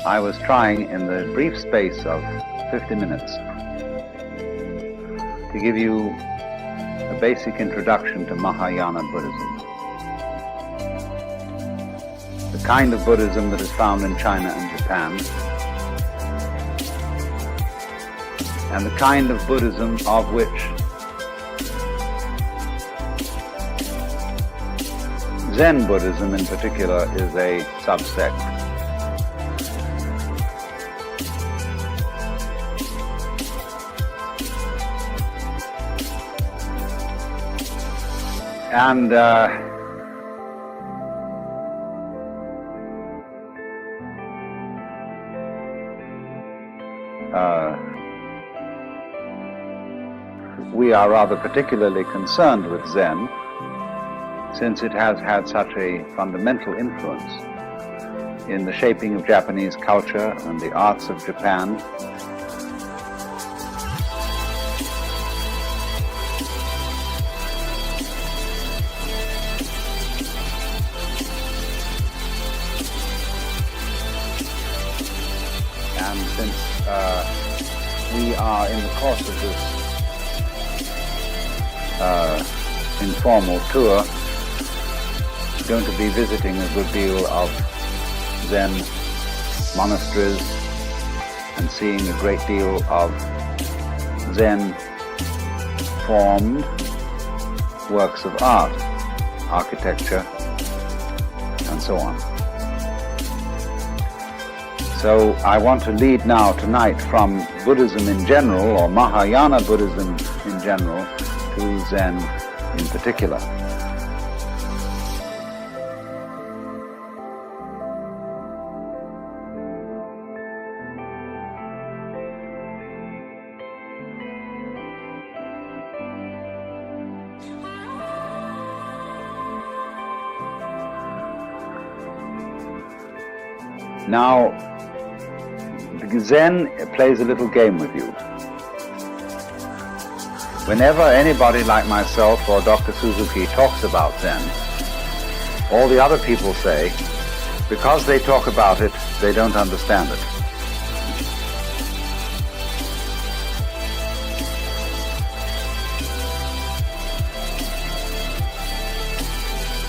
I was trying in the brief space of 50 minutes to give you a basic introduction to Mahayana Buddhism. The kind of Buddhism that is found in China and Japan, and the kind of Buddhism of which Zen Buddhism in particular is a subsect. And we are rather particularly concerned with Zen, since it has had such a fundamental influence in the shaping of Japanese culture and the arts of Japan. And since we are in the course of this informal tour going to be visiting a good deal of Zen monasteries and seeing a great deal of Zen formed works of art, architecture, and so on. So I want to lead now tonight from Buddhism in general, or Mahayana Buddhism in general, to Zen in particular. Now, Zen plays a little game with you. Whenever anybody like myself or Dr. Suzuki talks about Zen, all the other people say, because they talk about it, they don't understand it.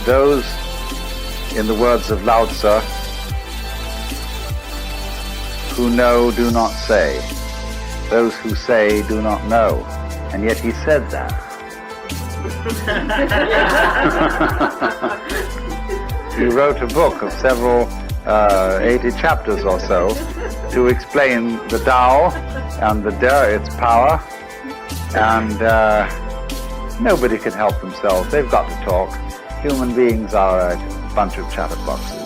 Those, in the words of Lao Tzu, who know do not say. Those who say do not know. And yet he said that. He wrote a book of several 80 chapters or so to explain the Tao and the De, its power, and nobody can help themselves. They've got to talk. Human beings are a bunch of chatterboxes.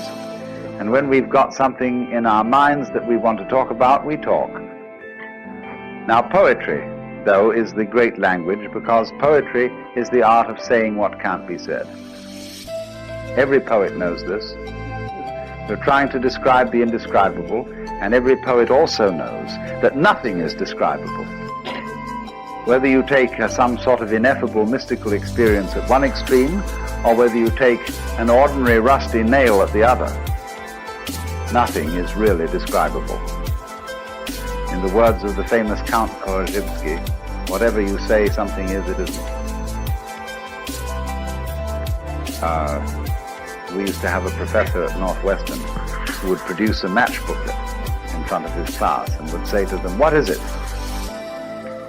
And when we've got something in our minds that we want to talk about, we talk. Now, poetry, though, is the great language, because poetry is the art of saying what can't be said. Every poet knows this. We're trying to describe the indescribable, and every poet also knows that nothing is describable. Whether you take some sort of ineffable mystical experience at one extreme, or whether you take an ordinary rusty nail at the other, nothing is really describable. In the words of the famous Count Korzybski, whatever you say something is, it isn't. We used to have a professor at Northwestern who would produce a match booklet in front of his class and would say to them, "What is it?"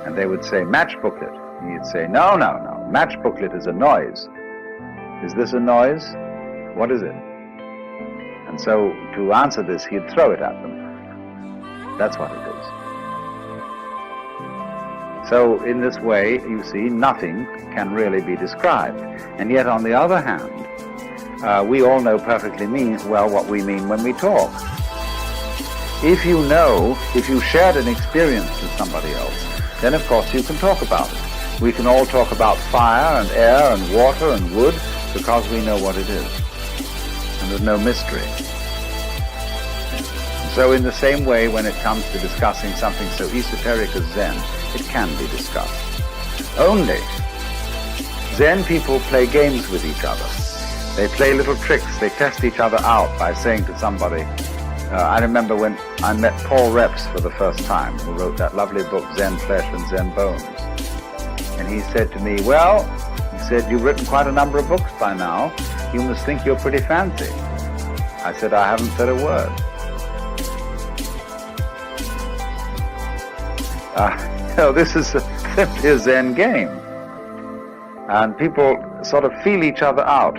And they would say, "Match booklet." And he'd say, No, match booklet is a noise. Is this a noise? What is it? And so, to answer this, he'd throw it at them. That's what it is. So, in this way, you see, nothing can really be described. And yet, on the other hand, we all know perfectly well what we mean when we talk. If you shared an experience with somebody else, then of course you can talk about it. We can all talk about fire and air and water and wood because we know what it is. And there's no mystery. So in the same way, when it comes to discussing something so esoteric as Zen, it can be discussed. Only, Zen people play games with each other. They play little tricks. They test each other out by saying to somebody, I remember when I met Paul Reps for the first time, who wrote that lovely book, Zen Flesh and Zen Bones. And he said to me, well, he said, you've written quite a number of books by now. You must think you're pretty fancy. I said, I haven't said a word. This is simply a Zen game. And people sort of feel each other out.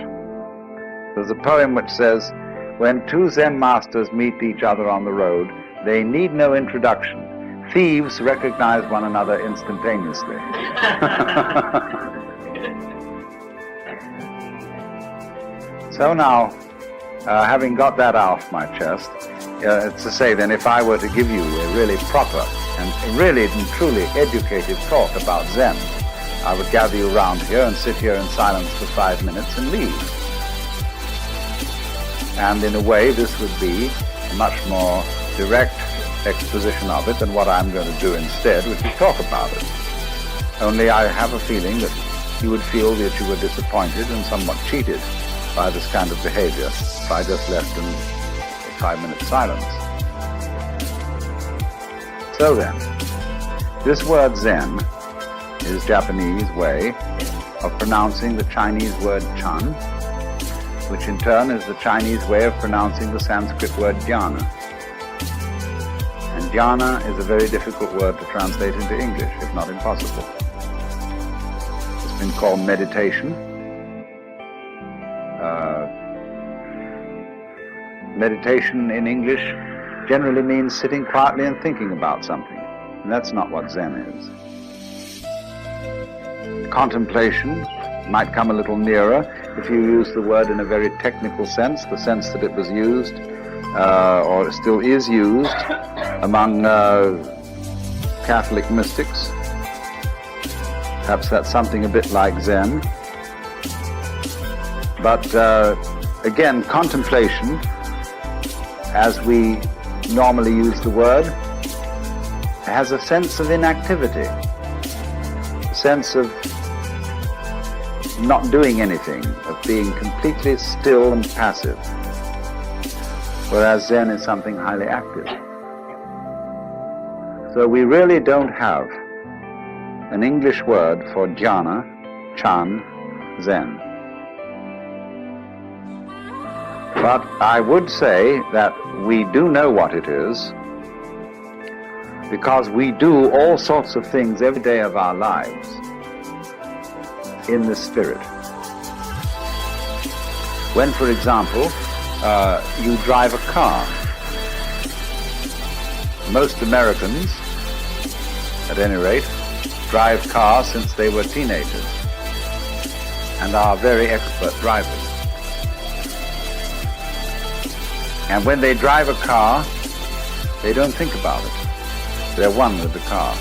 There's a poem which says, when two Zen masters meet each other on the road, they need no introduction. Thieves recognize one another instantaneously. So now, having got that off my chest, it's to say then, if I were to give you a really proper and really and truly educated talk about Zen, I would gather you around here and sit here in silence for 5 minutes and leave. And in a way, this would be a much more direct exposition of it than what I'm going to do instead, which is talk about it. Only I have a feeling that you would feel that you were disappointed and somewhat cheated by this kind of behavior if I just left in 5 minutes silence. So then, this word Zen is Japanese way of pronouncing the Chinese word Chan, which in turn is the Chinese way of pronouncing the Sanskrit word jhana. And jhana is a very difficult word to translate into English, if not impossible. It's been called meditation. Meditation in English generally means sitting quietly and thinking about something, and that's not what Zen is. Contemplation might come a little nearer if you use the word in a very technical sense, the sense that it was used, or still is used, among Catholic mystics. Perhaps that's something a bit like Zen. But again, contemplation, as we normally use the word, has a sense of inactivity, a sense of not doing anything, of being completely still and passive, whereas Zen is something highly active. So we really don't have an English word for jhana, Chan, Zen. But I would say that we do know what it is, because we do all sorts of things every day of our lives in the spirit. When, for example, you drive a car, most Americans, at any rate, drive cars since they were teenagers and are very expert drivers. And when they drive a car, they don't think about it. They're one with the car.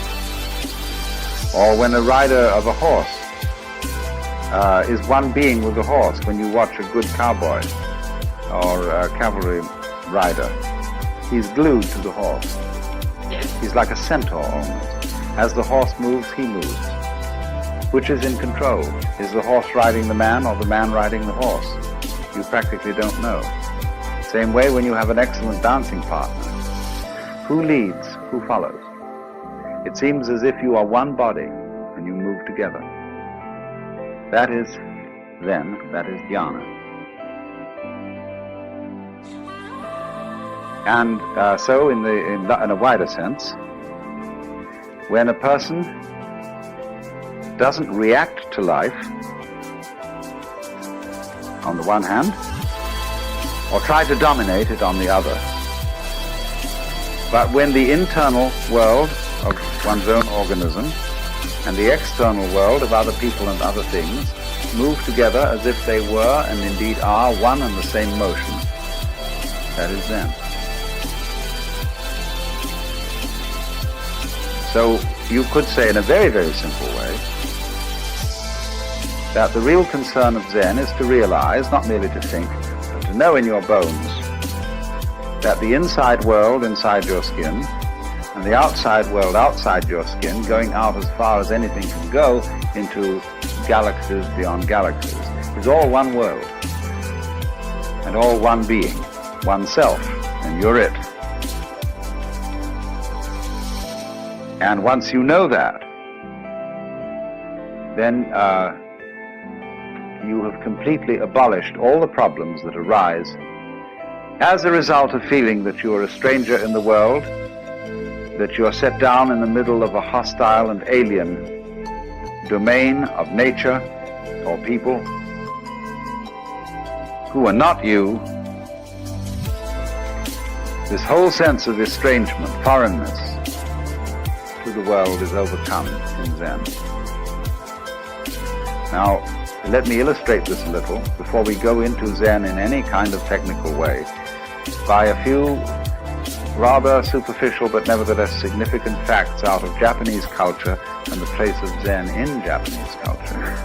Or when a rider of a horse is one being with the horse, when you watch a good cowboy or a cavalry rider, he's glued to the horse. He's like a centaur almost. As the horse moves, he moves. Which is in control? Is the horse riding the man or the man riding the horse? You practically don't know. Same way when you have an excellent dancing partner. Who leads? Who follows? It seems as if you are one body and you move together. That is Zen, that is jhana. And so in a wider sense, when a person doesn't react to life, on the one hand, or try to dominate it on the other, but when the internal world of one's own organism and the external world of other people and other things move together as if they were and indeed are one and the same motion, that is Zen. So you could say in a very, very simple way that the real concern of Zen is to realize, not merely to think, but to know in your bones that the inside world inside your skin and the outside world outside your skin, going out as far as anything can go into galaxies beyond galaxies, is all one world and all one being, one self. and you're it. And once you know that, then you have completely abolished all the problems that arise as a result of feeling that you are a stranger in the world, that you are set down in the middle of a hostile and alien domain of nature or people who are not you. This whole sense of estrangement, foreignness to the world is overcome in Zen. Now, let me illustrate this a little before we go into Zen in any kind of technical way by a few rather superficial but nevertheless significant facts out of Japanese culture and the place of Zen in Japanese culture.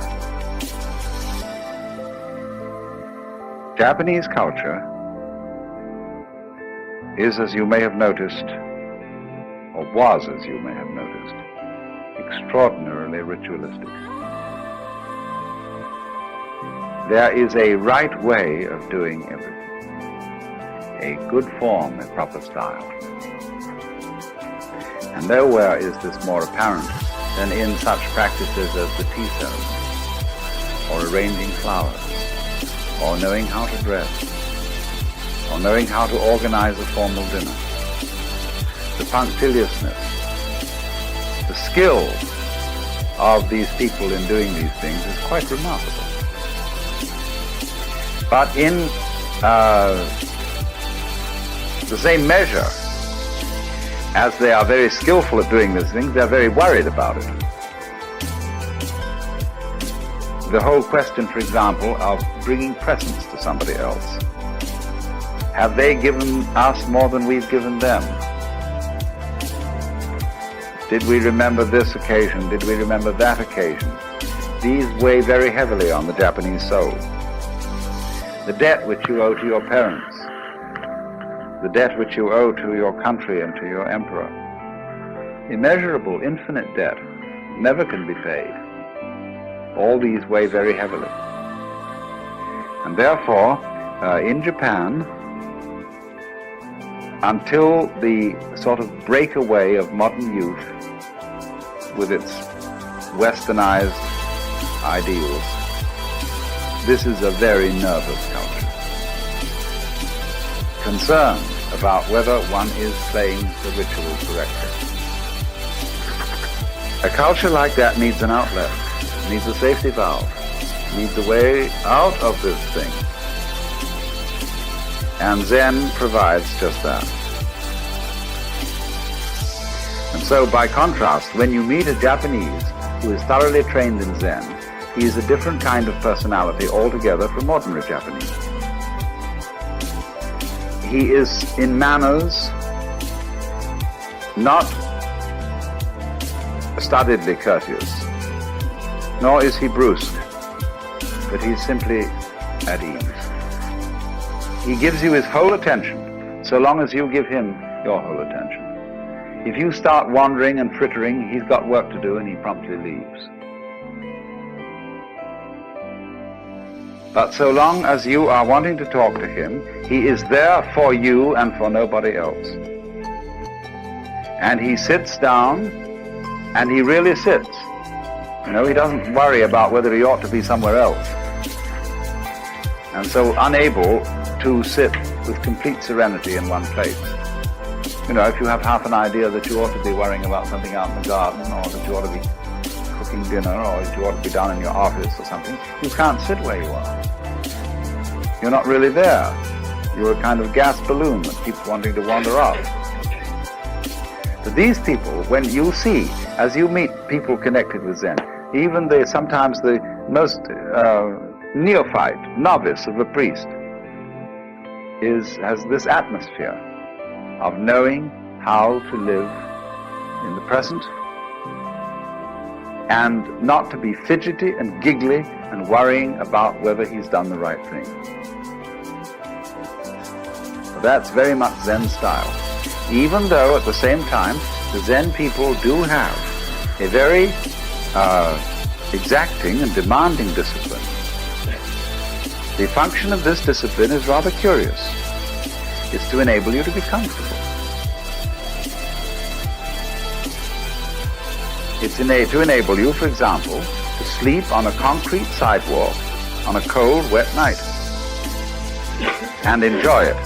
Japanese culture is, as you may have noticed, or was, as you may have noticed, extraordinarily ritualistic. There is a right way of doing everything, a good form, a proper style. And nowhere is this more apparent than in such practices as the tea ceremony, or arranging flowers, or knowing how to dress, or knowing how to organize a formal dinner. The punctiliousness, the skill of these people in doing these things is quite remarkable. But in the same measure as they are very skillful at doing these things, they're very worried about it. The whole question, for example, of bringing presents to somebody else. Have they given us more than we've given them? Did we remember this occasion? Did we remember that occasion? These weigh very heavily on the Japanese soul. The debt which you owe to your parents, the debt which you owe to your country and to your emperor, immeasurable, infinite debt, never can be paid. All these weigh very heavily. And therefore, in Japan, until the sort of breakaway of modern youth with its westernized ideals, this is a very nervous culture, concerned about whether one is playing the ritual correctly. A culture like that needs an outlet, needs a safety valve, needs a way out of this thing. And Zen provides just that. And so, by contrast, when you meet a Japanese who is thoroughly trained in Zen, he is a different kind of personality altogether from ordinary Japanese. He is, in manners, not studiedly courteous, nor is he brusque, but he's simply at ease. He gives you his whole attention, so long as you give him your whole attention. If you start wandering and frittering, he's got work to do and he promptly leaves. But so long as you are wanting to talk to him, he is there for you and for nobody else. And he sits down, and he really sits. You know, he doesn't worry about whether he ought to be somewhere else. And so unable to sit with complete serenity in one place. You know, if you have half an idea that you ought to be worrying about something out in the garden, or that you ought to be cooking dinner, or that you ought to be down in your office or something, you can't sit where you are. You're not really there. You're a kind of gas balloon that keeps wanting to wander off. But these people, when you see, as you meet people connected with Zen, even sometimes the most neophyte, novice of a priest, has this atmosphere of knowing how to live in the present and not to be fidgety and giggly and worrying about whether he's done the right thing. That's very much Zen style. Even though at the same time, the Zen people do have a very exacting and demanding discipline. The function of this discipline is rather curious. is to enable you to be comfortable. It's to enable you, for example, to sleep on a concrete sidewalk on a cold, wet night and enjoy it.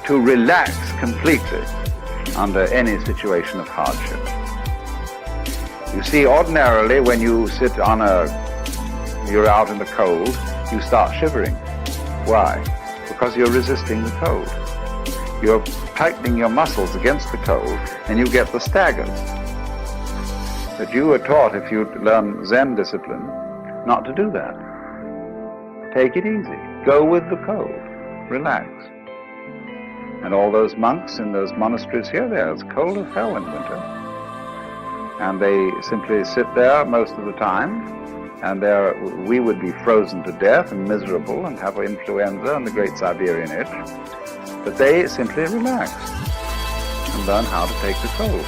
To relax completely under any situation of hardship. You see, ordinarily when you sit on you're out in the cold, you start shivering. Why? Because you're resisting the cold. You're tightening your muscles against the cold and you get the staggers. But you were taught, if you learn Zen discipline, not to do that. Take it easy. Go with the cold. Relax. And all those monks in those monasteries here, they're as cold as hell in winter. And they simply sit there most of the time, and we would be frozen to death and miserable and have influenza and the Great Siberian Itch. But they simply relax and learn how to take the cold.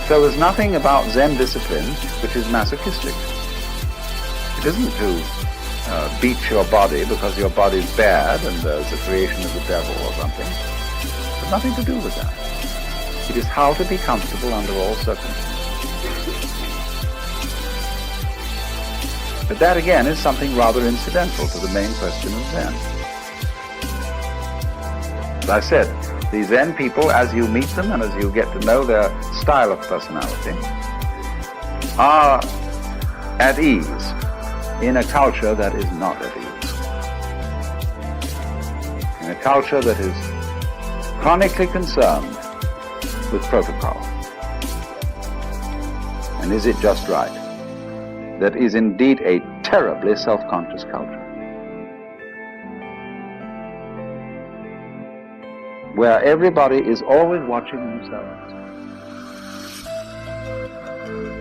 So there's nothing about Zen discipline which is masochistic. It isn't to beat your body because your body's bad and there's a creation of the devil or something. There's nothing to do with that. It is how to be comfortable under all circumstances. But that again is something rather incidental to the main question of Zen. As I said, the Zen people, as you meet them and as you get to know their style of personality, are at ease in a culture that is not at ease. In a culture that is chronically concerned with protocol. And is it just right? That is indeed a terribly self-conscious culture, where everybody is always watching themselves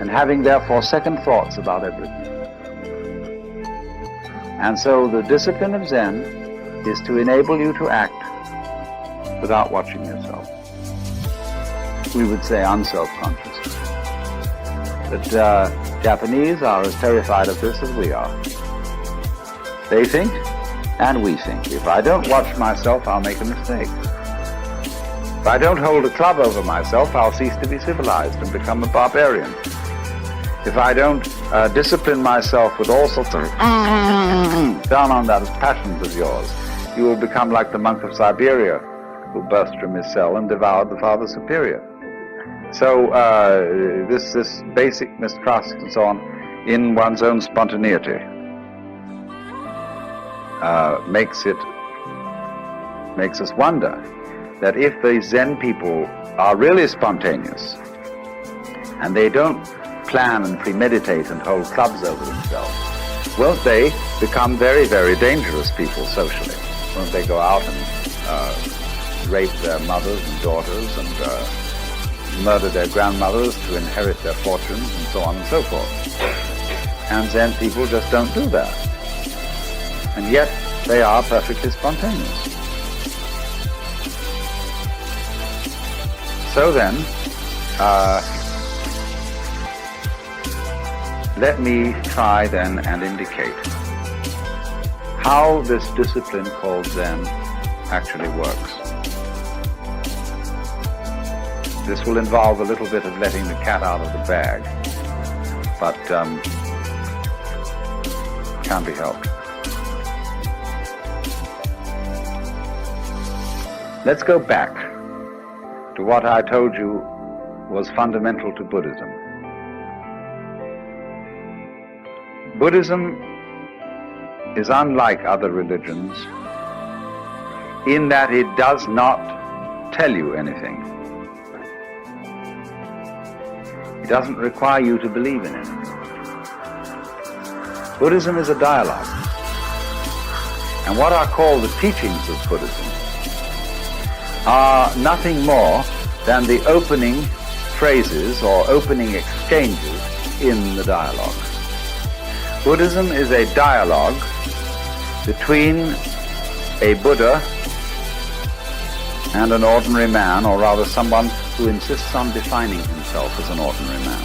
and having therefore second thoughts about everything. And so the discipline of Zen is to enable you to act without watching yourself. We would say unself-conscious. But Japanese are as terrified of this as we are. They think, and we think. If I don't watch myself, I'll make a mistake. If I don't hold a club over myself, I'll cease to be civilized and become a barbarian. If I don't discipline myself with all sorts of down on those passions of yours, you will become like the monk of Siberia who burst from his cell and devoured the Father Superior. So this basic mistrust and so on in one's own spontaneity makes us wonder that if the Zen people are really spontaneous and they don't plan and premeditate and hold clubs over themselves, won't they become very, very dangerous people socially? Won't they go out and rape their mothers and daughters and murder their grandmothers to inherit their fortunes and so on and so forth? And Zen people just don't do that. And yet they are perfectly spontaneous. So then, let me try then and indicate how this discipline called Zen actually works. This will involve a little bit of letting the cat out of the bag, but can't be helped. Let's go back to what I told you was fundamental to Buddhism. Buddhism is unlike other religions in that it does not tell you anything. It doesn't require you to believe in it. Buddhism is a dialogue. And what are called the teachings of Buddhism are nothing more than the opening phrases or opening exchanges in the dialogue. Buddhism is a dialogue between a Buddha and an ordinary man, or rather someone who insists on defining himself as an ordinary man,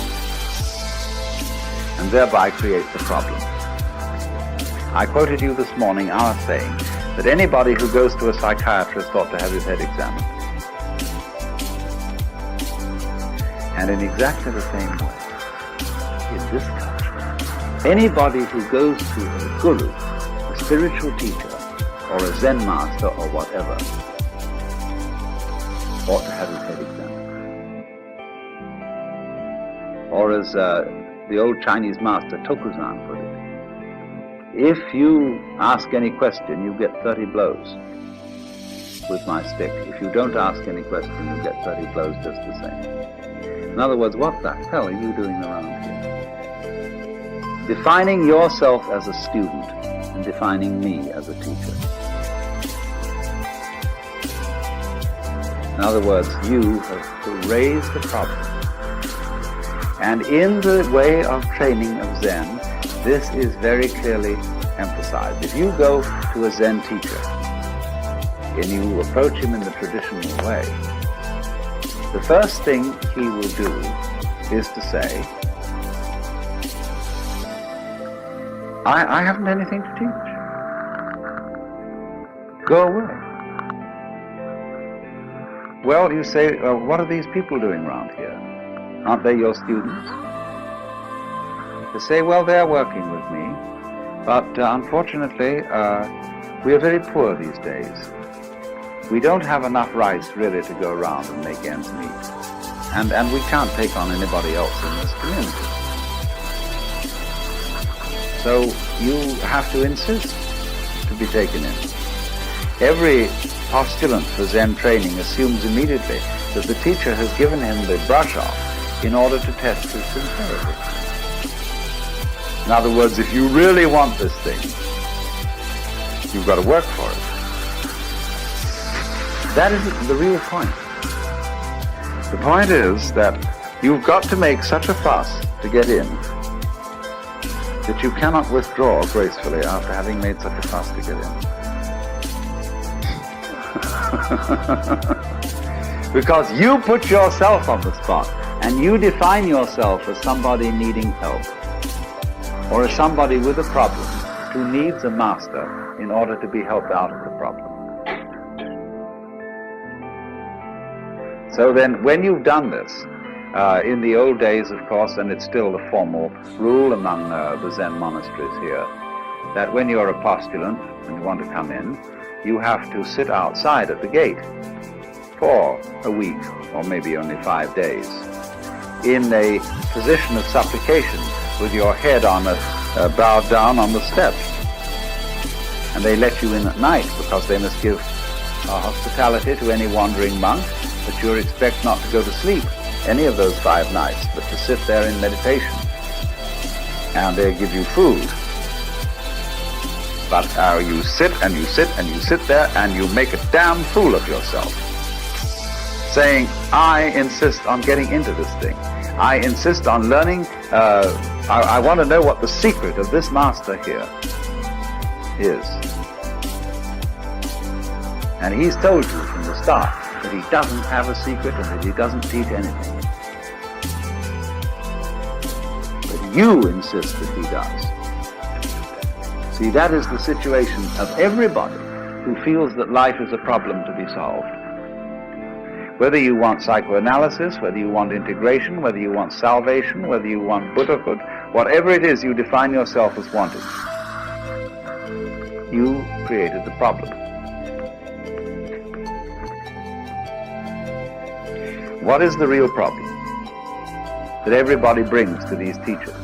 and thereby creates a problem. I quoted you this morning our saying that anybody who goes to a psychiatrist ought to have his head examined. And in exactly the same way, in this culture, anybody who goes to a guru, a spiritual teacher, or a Zen master, or whatever, ought to have his head examined. Or as the old Chinese master Tokuzan put it, if you ask any question, you get 30 blows with my stick. If you don't ask any question, you get 30 blows just the same. In other words, what the hell are you doing around here? Defining yourself as a student and defining me as a teacher. In other words, you have to raise the problem. And in the way of training of Zen, this is very clearly emphasized. If you go to a Zen teacher and you approach him in the traditional way, the first thing he will do is to say, I haven't anything to teach. Go away. Well, you say, what are these people doing around here? Aren't they your students? They say, well, they're working with me, but unfortunately, we are very poor these days. We don't have enough rice really to go around and make ends meet. And we can't take on anybody else in this community. So you have to insist to be taken in. Every postulant for Zen training assumes immediately that the teacher has given him the brush off in order to test his sincerity. In other words, if you really want this thing, you've got to work for it. That isn't the real point. The point is that you've got to make such a fuss to get in that you cannot withdraw gracefully after having made such a fuss to get in. Because you put yourself on the spot and you define yourself as somebody needing help or as somebody with a problem who needs a master in order to be helped out of the problem. So then when you've done this, in the old days, of course, and it's still the formal rule among the Zen monasteries here, that when you're a postulant and you want to come in, you have to sit outside at the gate for a week, or maybe only 5 days, in a position of supplication with your head on bowed down on the steps. And they let you in at night because they must give hospitality to any wandering monk, but you expect not to go to sleep any of those 5 nights, but to sit there in meditation. And they give you food. But you sit and you sit and you sit there and you make a damn fool of yourself, saying, I insist on getting into this thing. I insist on learning. I want to know what the secret of this master here is. And he's told you from the start that he doesn't have a secret and that he doesn't teach anything. But you insist that he does. See, that is the situation of everybody who feels that life is a problem to be solved. Whether you want psychoanalysis, whether you want integration, whether you want salvation, whether you want Buddhahood, whatever it is you define yourself as wanting, you created the problem. What is the real problem that everybody brings to these teachers?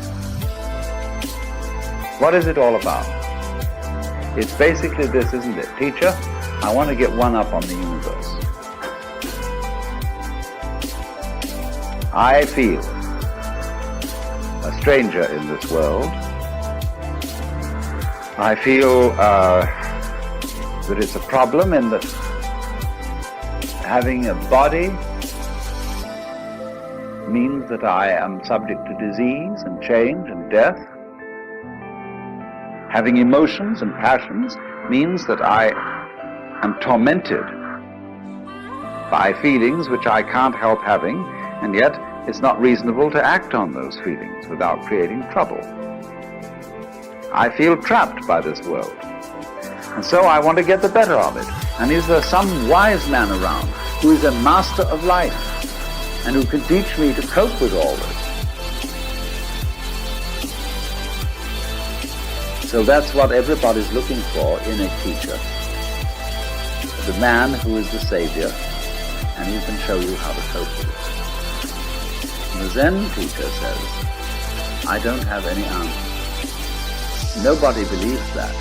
What is it all about? It's basically this, isn't it? Teacher, I want to get one up on the universe. I feel a stranger in this world. I feel that it's a problem in that having a body means that I am subject to disease and change and death. Having emotions and passions means that I am tormented by feelings which I can't help having, and yet it's not reasonable to act on those feelings without creating trouble. I feel trapped by this world. And so I want to get the better of it. And is there some wise man around who is a master of life and who can teach me to cope with all this? So that's what everybody's looking for in a teacher. The man who is the savior and who can show you how to cope with it. And the Zen teacher says, I don't have any answer. Nobody believes that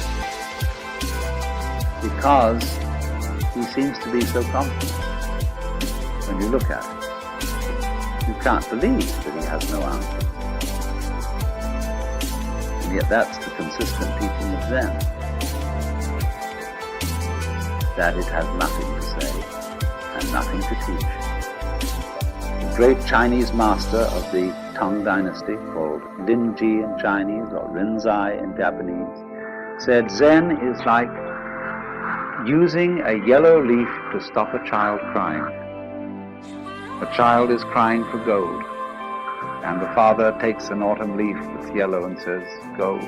because he seems to be so confident. When you look at it, you can't believe that he has no answer. And yet that's the consistent teaching of Zen, that it has nothing to say and nothing to teach. The great Chinese master of the Tang dynasty, called Linji in Chinese or Rinzai in Japanese, said Zen is like using a yellow leaf to stop a child crying. A child is crying for gold, and the father takes an autumn leaf that's yellow and says, gold.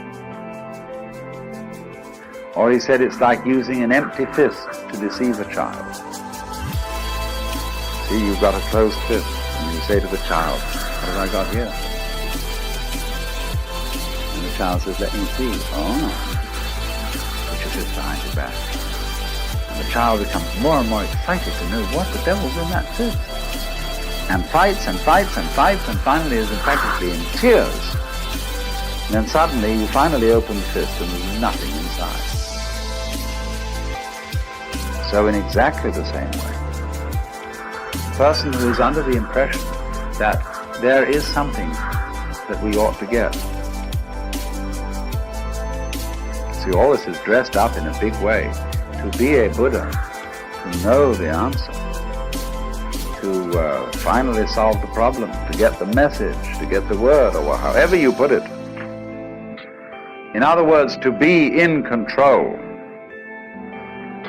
Or he said it's like using an empty fist to deceive a child. See, you've got a closed fist, and you say to the child, what have I got here? And the child says, let me see. Oh, put your fist behind your back. And the child becomes more and more excited to know what the devil's in that fist. And fights and fights and fights and finally is practically in tears. And then suddenly you finally open the fist and there's nothing inside. So in exactly the same way, the person who is under the impression that there is something that we ought to get. See, all this is dressed up in a big way. To be a Buddha, to know the answer, to finally solve the problem, to get the message, to get the word, or however you put it. In other words, to be in control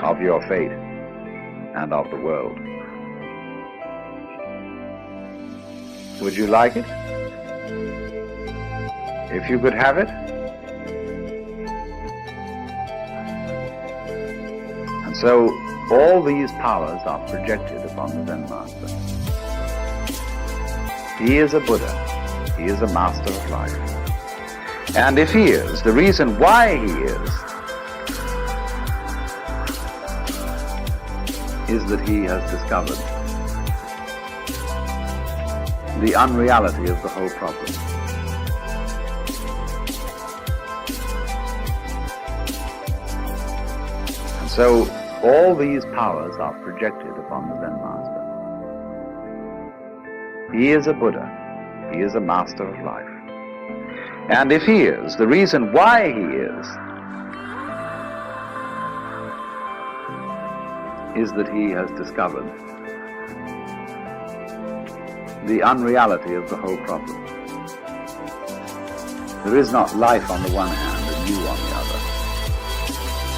of your fate and of the world. Would you like it? If you could have it? And so all these powers are projected upon the Zen master. He is a Buddha. He is a master of life. And if he is, the reason why he is that he has discovered the unreality of the whole problem. And so all these powers are projected upon the Zen master. He is a Buddha. He is a master of life. And if he is, the reason why he is that he has discovered the unreality of the whole problem. There is not life on the one hand and you on the other.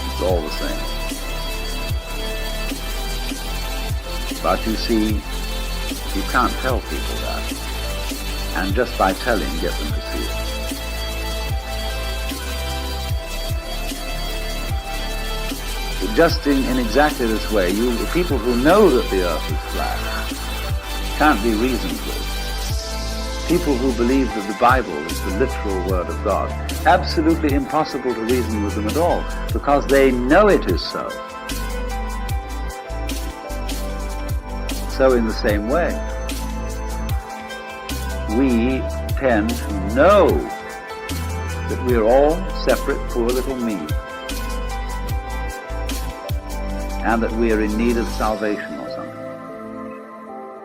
It's all the same. But you see, you can't tell people that. And just by telling, get them to see it. Just in exactly this way, the people who know that the earth is flat can't be reasoned with. People who believe that the Bible is the literal word of God, absolutely impossible to reason with them at all, because they know it is so. So in the same way, we tend to know that we're all separate poor little me, and that we are in need of salvation or something.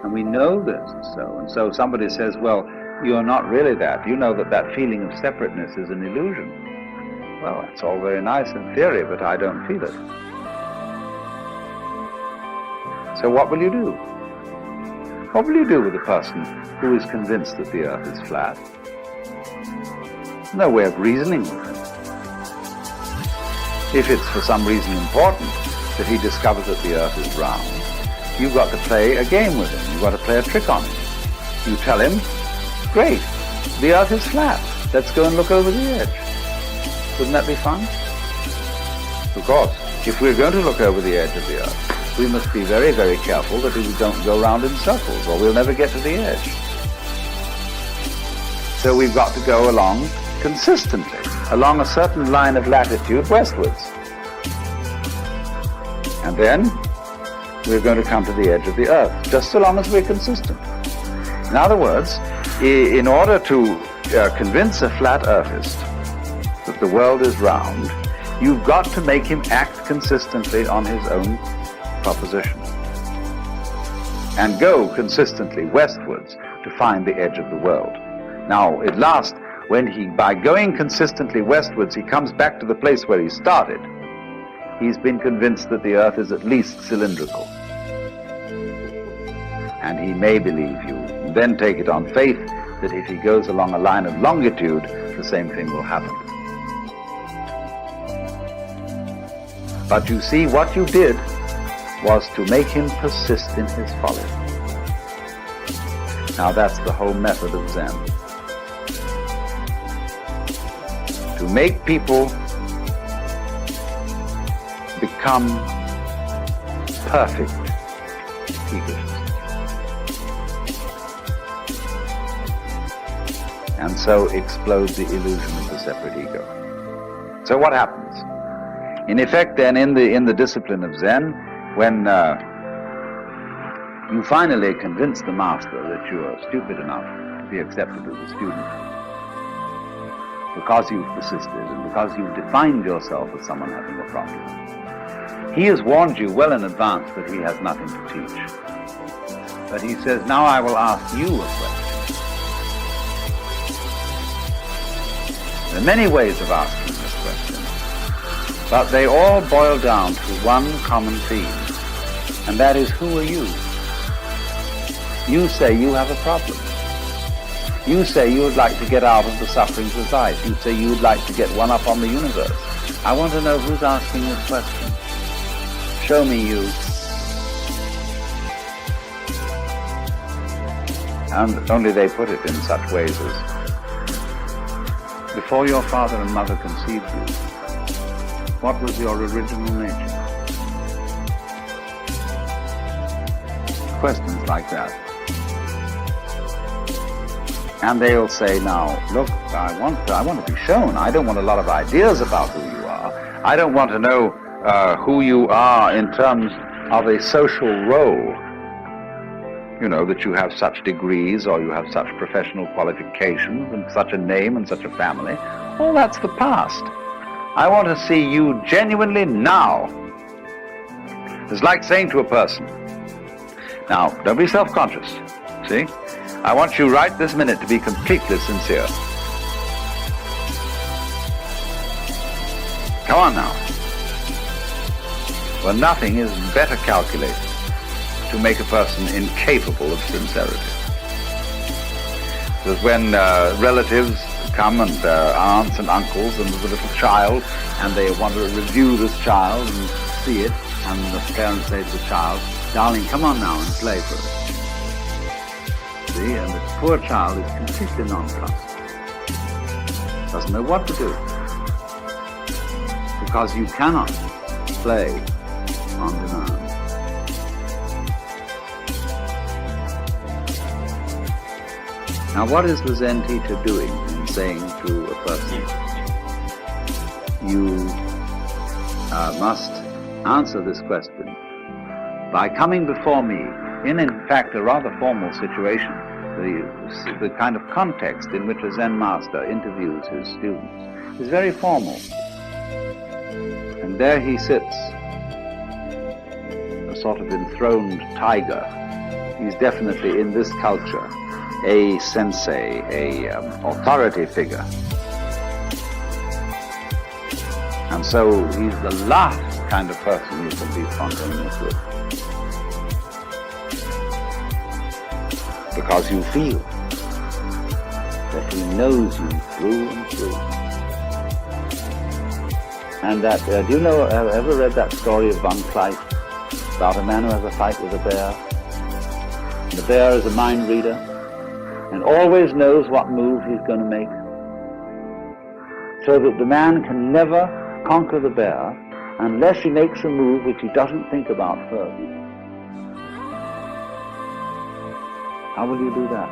And we know this is so. And so somebody says, well, you're not really that. You know that that feeling of separateness is an illusion. Well, that's all very nice in theory, but I don't feel it. So what will you do? What will you do with a person who is convinced that the earth is flat? No way of reasoning with him. If it's for some reason important that he discovers that the earth is round, you've got to play a game with him. You've got to play a trick on him. You tell him, great, the earth is flat. Let's go and look over the edge. Wouldn't that be fun? Of course, if we're going to look over the edge of the earth, we must be very, very careful that we don't go round in circles, or we'll never get to the edge. So we've got to go along consistently, along a certain line of latitude westwards. And then we're going to come to the edge of the earth, just so long as we're consistent. In other words, in order to convince a flat earthist that the world is round, you've got to make him act consistently on his own proposition and go consistently westwards to find the edge of the world. Now, at last, by going consistently westwards, he comes back to the place where he started. He's been convinced that the earth is at least cylindrical. And he may believe you, and then take it on faith that if he goes along a line of longitude, the same thing will happen. But you see, what you did was to make him persist in his folly. Now that's the whole method of Zen. To make people become perfect egoists. And so explode the illusion of the separate ego. So what happens? In effect, then, in the discipline of Zen, when you finally convince the master that you are stupid enough to be accepted as a student, because you've persisted and because you've defined yourself as someone having a problem, he has warned you well in advance that he has nothing to teach. But he says, now I will ask you a question. There are many ways of asking this question, but they all boil down to one common theme, and that is, who are you? You say you have a problem. You say you would like to get out of the sufferings of life. You say you would like to get one up on the universe. I want to know who's asking this question. Show me you. And only they put it in such ways as, before your father and mother conceived you, what was your original nature? Questions like that. And they'll say, now, look, I want to be shown. I don't want a lot of ideas about who you are. I don't want to know who you are in terms of a social role. You know, that you have such degrees or you have such professional qualifications and such a name and such a family. Well, that's the past. I want to see you genuinely now. It's like saying to a person, now, don't be self-conscious, see? I want you right this minute to be completely sincere. Come on now. Well, nothing is better calculated to make a person incapable of sincerity. Because when relatives come and aunts and uncles and there's a little child and they want to review this child and see it, and the parents say to the child, darling, come on now and play for us. See, and the poor child is completely nonplussed. Doesn't know what to do. Because you cannot play on demand. Now, what is the Zen teacher doing in saying to a person, you must answer this question by coming before me in fact, a rather formal situation, the kind of context in which a Zen master interviews his students is very formal. And there he sits, a sort of enthroned tiger. He's definitely, in this culture, a sensei, a authority figure. And so he's the last kind of person you can be spontaneous with. Because you feel that he knows you through and through. And that, do you know, ever read that story of Von Kleist about a man who has a fight with a bear? And the bear is a mind reader and always knows what move he's going to make. so that the man can never conquer the bear unless he makes a move which he doesn't think about first. How will you do that?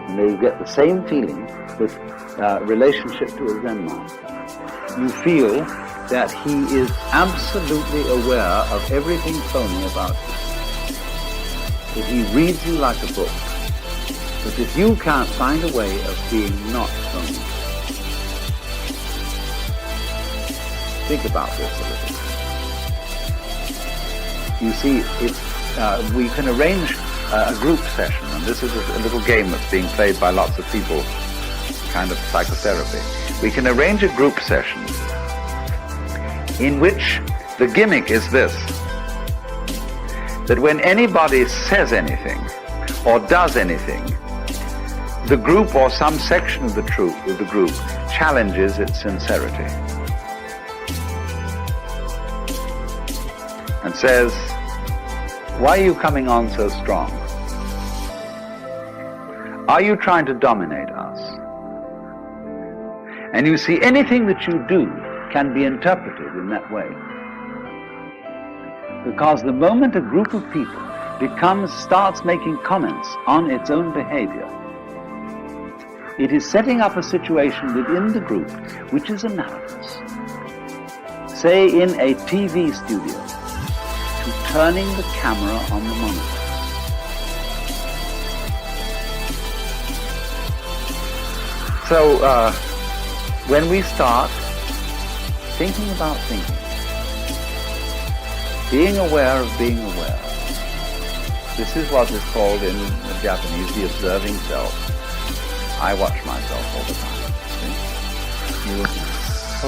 And you get the same feeling with relationship to a Zen master. You feel that he is absolutely aware of everything phony about you. That he reads you like a book. But if you can't find a way of being not phony. Think about this a little. You see, we can arrange a group session, and this is a little game that's being played by lots of people, kind of psychotherapy. We can arrange a group session in which the gimmick is this, that when anybody says anything or does anything, the group or some section of the group challenges its sincerity and says, "Why are you coming on so strong? Are you trying to dominate us?" And you see, anything that you do can be interpreted in that way. Because the moment a group of people starts making comments on its own behavior, it is setting up a situation within the group which is analogous, say in a TV studio, to turning the camera on the monitor. So when we start thinking about thinking, being aware of being aware, this is what is called in the Japanese the observing self. I watch myself all the time. See? You so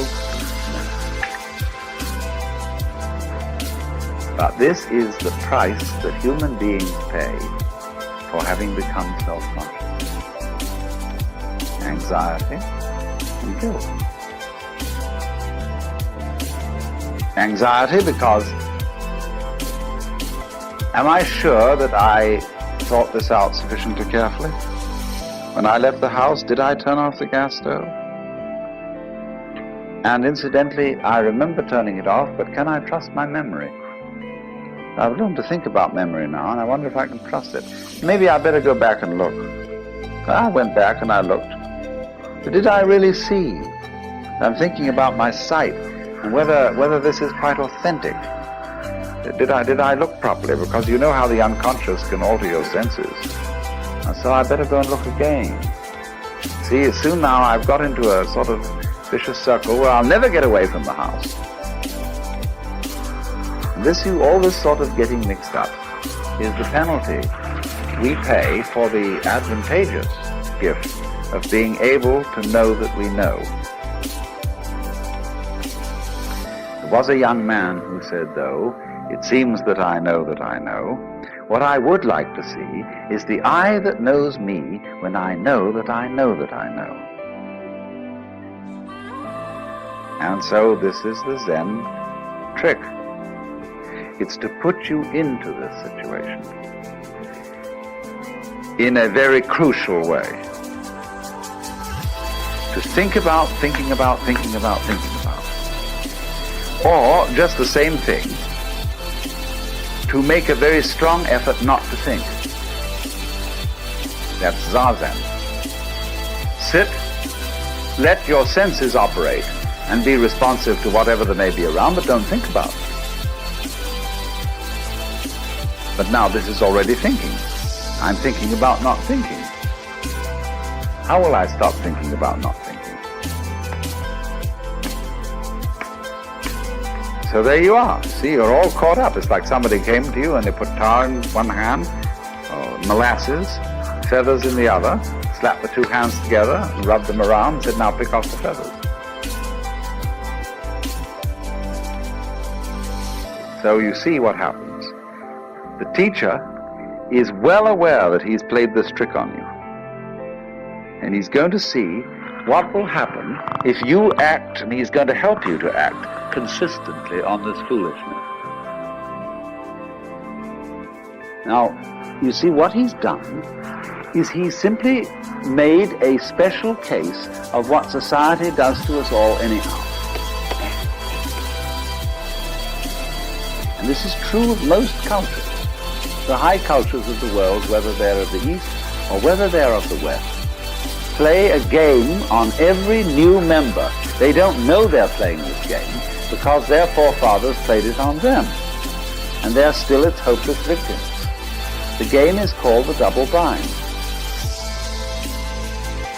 But this is the price that human beings pay for having become self-conscious. Anxiety and guilt. Anxiety because, am I sure that I thought this out sufficiently carefully? When I left the house, did I turn off the gas stove? And incidentally, I remember turning it off, but can I trust my memory? I've learned to think about memory now, and I wonder if I can trust it. Maybe I better go back and look. I went back and I looked. But did I really see? I'm thinking about my sight and whether this is quite authentic. Did I look properly? Because you know how the unconscious can alter your senses. And so I better go and look again. See, soon now I've got into a sort of vicious circle where I'll never get away from the house. All this sort of getting mixed up is the penalty we pay for the advantageous gift of being able to know that we know. There was a young man who said, though, "It seems that I know that I know. What I would like to see is the I that knows me when I know that I know that I know." And so this is the Zen trick. It's to put you into this situation in a very crucial way. To think about, thinking about, thinking about, thinking about. Or, just the same thing, to make a very strong effort not to think. That's Zazen. Sit, let your senses operate, and be responsive to whatever there may be around, but don't think about it. But now this is already thinking. I'm thinking about not thinking. How will I stop thinking about not thinking? So there you are. See, you're all caught up. It's like somebody came to you and they put tar in one hand, or molasses, feathers in the other, slapped the two hands together, rubbed them around, and said, "Now pick off the feathers." So you see what happens. The teacher is well aware that he's played this trick on you. And he's going to see what will happen if you act, and he's going to help you to act consistently on this foolishness. Now, you see, what he's done is he simply made a special case of what society does to us all anyhow. And this is true of most cultures. The high cultures of the world, whether they're of the East or whether they're of the West, play a game on every new member. They don't know they're playing this game because their forefathers played it on them. And they're still its hopeless victims. The game is called the double bind.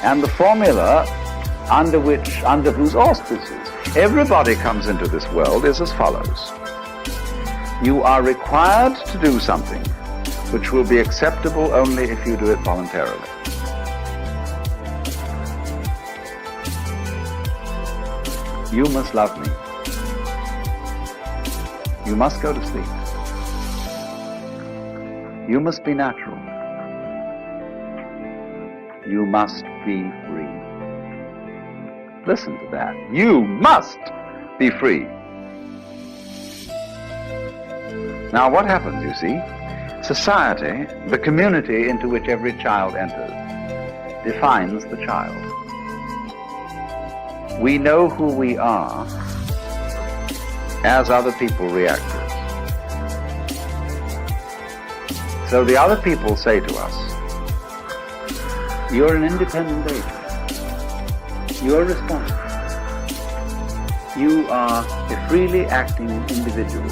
And the formula under whose auspices everybody comes into this world is as follows. You are required to do something which will be acceptable only if you do it voluntarily. You must love me. You must go to sleep. You must be natural. You must be free. Listen to that. You must be free. Now what happens, you see? Society, the community into which every child enters, defines the child. We know who we are as other people react to us. So the other people say to us, you're an independent agent. You're responsible. You are a freely acting individual.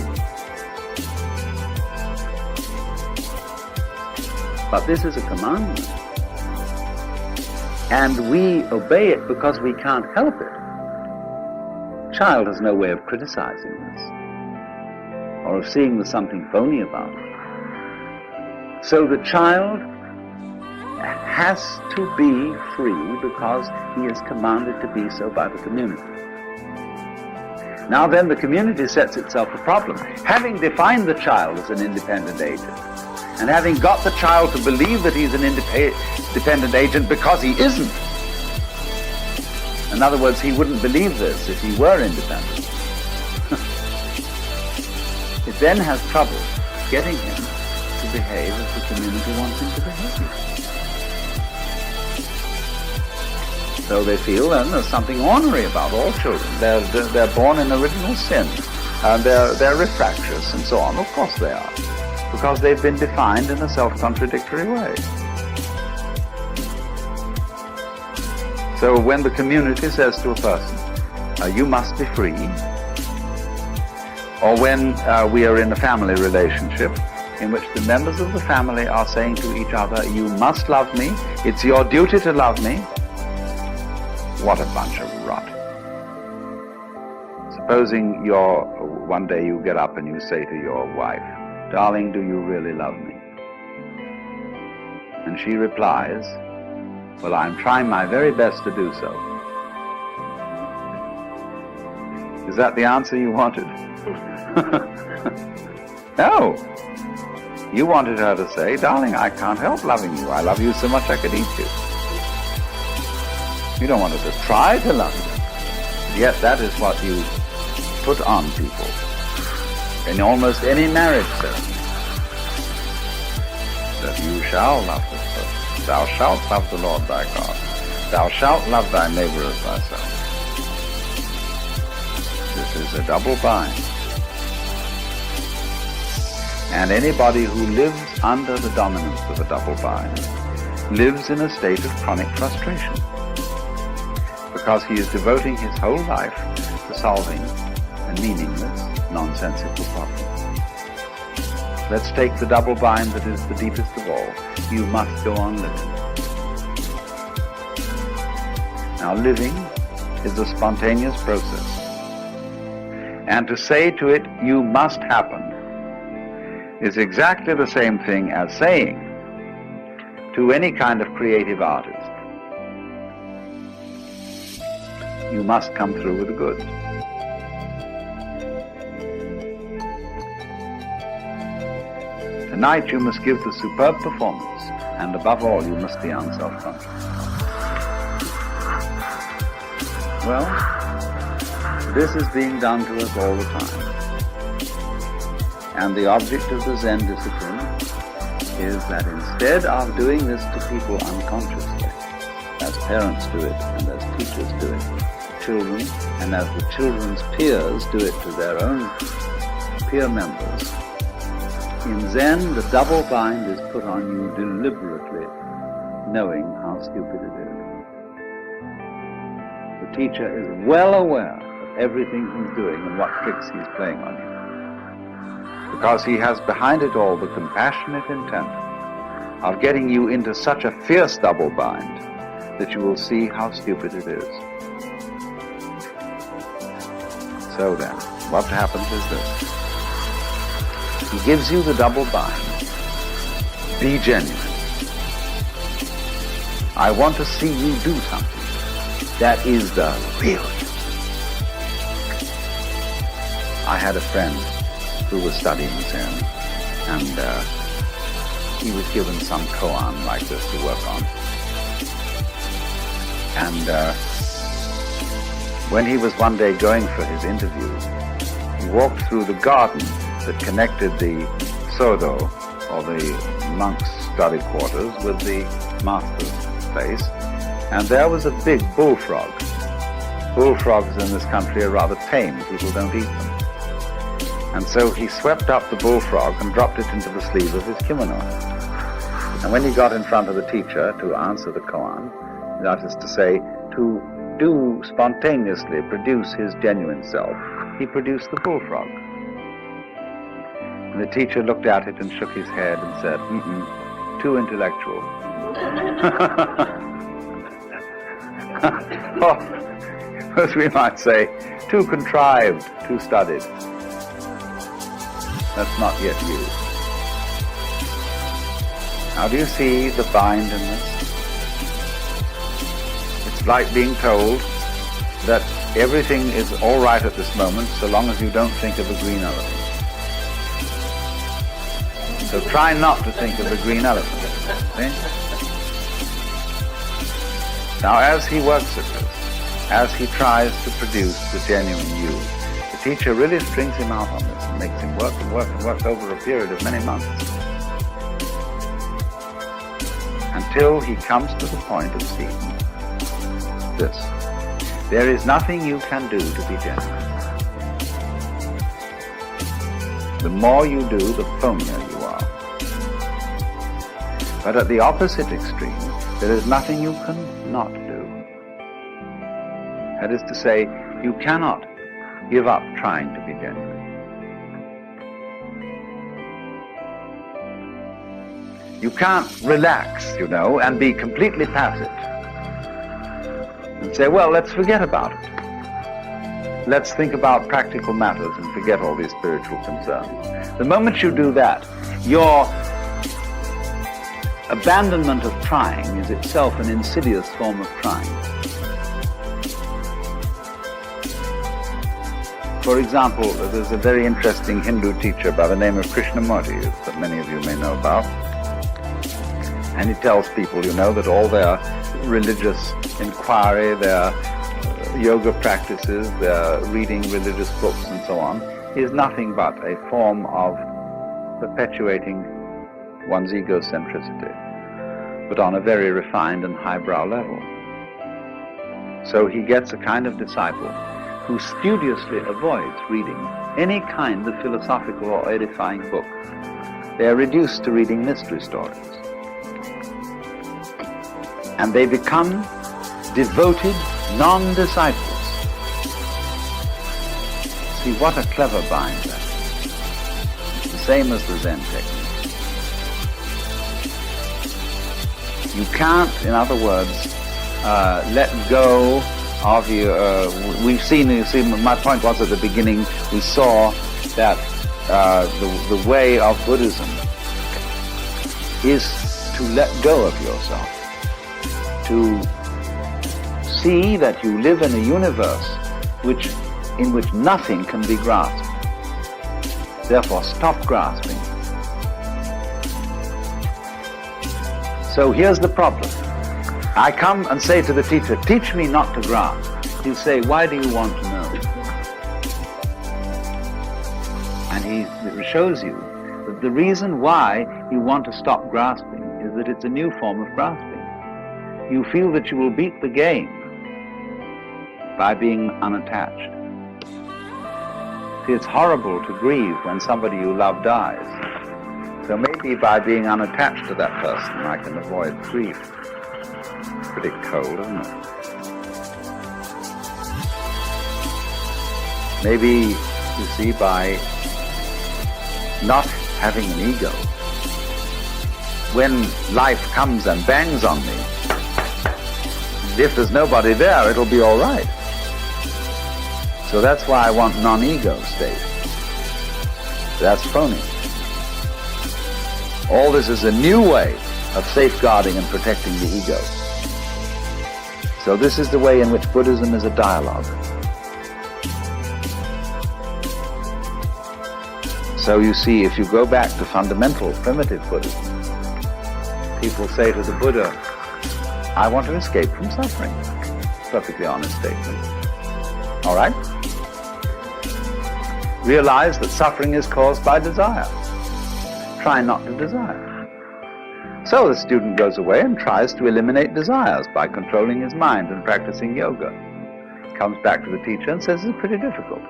But this is a commandment. And we obey it because we can't help it. Child has no way of criticizing this or of seeing there's something phony about it. So the child has to be free because he is commanded to be so by the community. Now then the community sets itself a problem. Having defined the child as an independent agent, and having got the child to believe that he's an independent agent because he isn't. In other words, he wouldn't believe this if he were independent. It then has trouble getting him to behave as the community wants him to behave. So they feel then there's something ornery about all children. They're born in original sin, and they're refractious and so on. Of course they are, because they've been defined in a self-contradictory way. So when the community says to a person, you must be free, or when we are in a family relationship in which the members of the family are saying to each other, you must love me, it's your duty to love me, what a bunch of rot. Supposing one day you get up and you say to your wife, darling, do you really love me? And she replies, well, I'm trying my very best to do so. Is that the answer you wanted? No. You wanted her to say, darling, I can't help loving you. I love you so much I could eat you. You don't want her to try to love you. Yet that is what you put on people in almost any marriage ceremony. That you shall love this person. Thou shalt love the Lord thy God. Thou shalt love thy neighbor as thyself. This is a double bind. And anybody who lives under the dominance of a double bind lives in a state of chronic frustration, because he is devoting his whole life to solving a meaningless, nonsensical problem. Let's take the double bind that is the deepest of all. You must go on living. Now living is a spontaneous process. And to say to it, you must happen, is exactly the same thing as saying to any kind of creative artist, you must come through with the goods. Tonight you must give the superb performance, and above all you must be unself-conscious. Well, this is being done to us all the time. And the object of the Zen discipline is that instead of doing this to people unconsciously, as parents do it and as teachers do it to children, and as the children's peers do it to their own peer members, in Zen the double bind is put on you deliberately, knowing how stupid it is. The teacher is well aware of everything he's doing and what tricks he's playing on you, because he has behind it all the compassionate intent of getting you into such a fierce double bind that you will see how stupid it is. So then, what happens is this. He gives you the double bind. Be genuine. I want to see you do something. That is the real you. I had a friend who was studying Zen, and he was given some koan like this to work on. And when he was one day going for his interview, he walked through the garden that connected the sodo, or the monk's study quarters, with the master's place, and there was a big bullfrog. Bullfrogs in this country are rather tame. People don't eat them. And so he swept up the bullfrog and dropped it into the sleeve of his kimono. And when he got in front of the teacher to answer the koan, that is to say, to do spontaneously produce his genuine self, he produced the bullfrog. And the teacher looked at it and shook his head and said, too intellectual. Or, as we might say, too contrived, too studied. That's not yet you. Now, do you see the bind in this? It's like being told that everything is all right at this moment so long as you don't think of a green elephant. So try not to think of a green elephant. See? Now, as he works at this, as he tries to produce the genuine you, the teacher really strings him out on this and makes him work and work and work over a period of many months, until he comes to the point of seeing this. There is nothing you can do to be genuine. The more you do, the phonier you are. But at the opposite extreme, there is nothing you can not do. That is to say, you cannot give up trying to be genuine. You can't relax, and be completely passive and say, well, let's forget about it. Let's think about practical matters and forget all these spiritual concerns. The moment you do that, your abandonment of trying is itself an insidious form of trying. For example, there's a very interesting Hindu teacher by the name of Krishnamurti that many of you may know about. And he tells people, that all their religious inquiry, their yoga practices, their reading religious books and so on, is nothing but a form of perpetuating one's egocentricity, but on a very refined and highbrow level. So he gets a kind of disciple who studiously avoids reading any kind of philosophical or edifying book. They are reduced to reading mystery stories. And they become devoted non-disciples. See, what a clever bind that is. It's the same as the Zen technique. You can't, in other words, let go of your... we've seen, my point was at the beginning, we saw that the way of Buddhism is to let go of yourself, to see that you live in a universe in which nothing can be grasped. Therefore, stop grasping. So here's the problem. I come and say to the teacher, teach me not to grasp. He'll say, why do you want to know? And he shows you But the reason why you want to stop grasping is that it's a new form of grasping. You feel that you will beat the game by being unattached. See, it's horrible to grieve when somebody you love dies. So maybe by being unattached to that person, I can avoid grief. It's pretty cold, isn't it? Maybe, you see, by not having an ego, when life comes and bangs on me, if there's nobody there, it'll be all right. So that's why I want non-ego state. That's phony. All this is a new way of safeguarding and protecting the ego. So this is the way in which Buddhism is a dialogue. So you see, if you go back to fundamental primitive Buddhism, people say to the Buddha, I want to escape from suffering. Perfectly honest statement. All right? Realize that suffering is caused by desire. Try not to desire. So the student goes away and tries to eliminate desires by controlling his mind and practicing yoga. Comes back to the teacher and says, it's pretty difficult.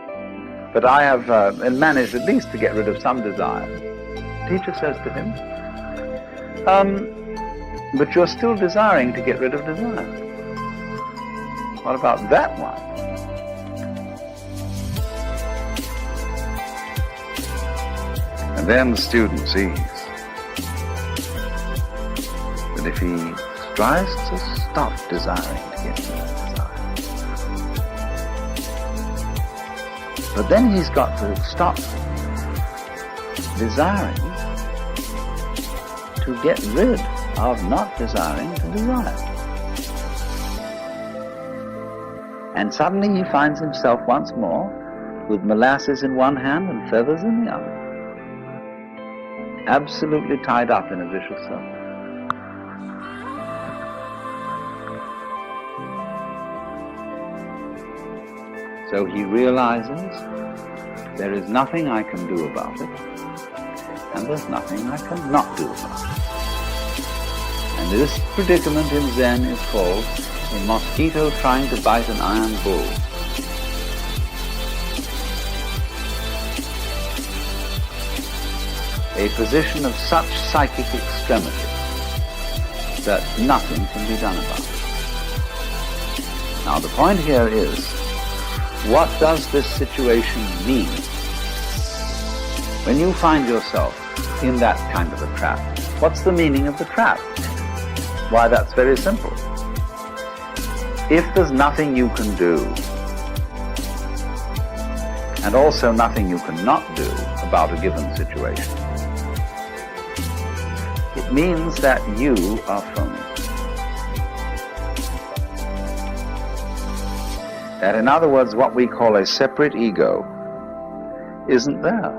But I have managed at least to get rid of some desire. The teacher says to him, but you're still desiring to get rid of desire. What about that one? And then the student sees that if he tries to stop desiring to get rid of desire, but then he's got to stop desiring to get rid of not desiring to desire. And suddenly he finds himself once more with molasses in one hand and feathers in the other. Absolutely tied up in a vicious circle. So he realizes there is nothing I can do about it, and there's nothing I cannot do about it. And this predicament in Zen is called a mosquito trying to bite an iron bull. A position of such psychic extremity that nothing can be done about it. Now the point here is, what does this situation mean? When you find yourself in that kind of a trap, what's the meaning of the trap? Why, that's very simple. If there's nothing you can do, and also nothing you cannot do about a given situation, it means that you are phony. That, in other words, what we call a separate ego isn't there.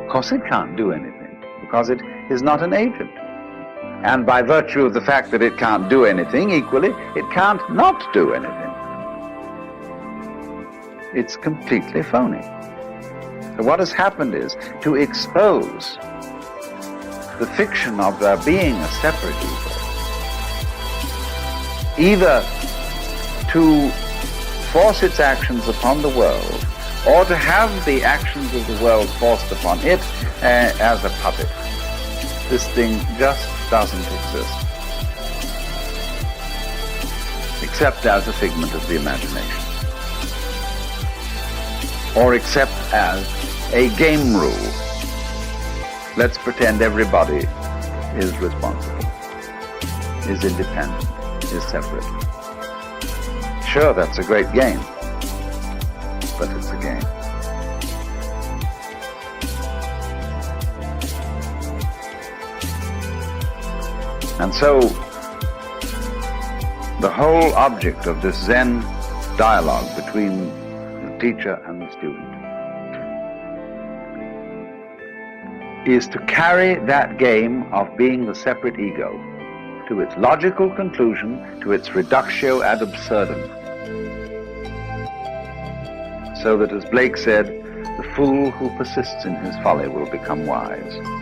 Of course it can't do anything, because it is not an agent. And by virtue of the fact that it can't do anything, equally, it can't not do anything. It's completely phony. So what has happened is to expose the fiction of there being a separate ego, either to force its actions upon the world, or to have the actions of the world forced upon it as a puppet. This thing just doesn't exist, except as a figment of the imagination, or except as a game rule. Let's pretend everybody is responsible, is independent, is separate. Sure, that's a great game, but it's a game. And so, the whole object of this Zen dialogue between the teacher and the student is to carry that game of being the separate ego to its logical conclusion, to its reductio ad absurdum. So that, as Blake said, The fool who persists in his folly will become wise.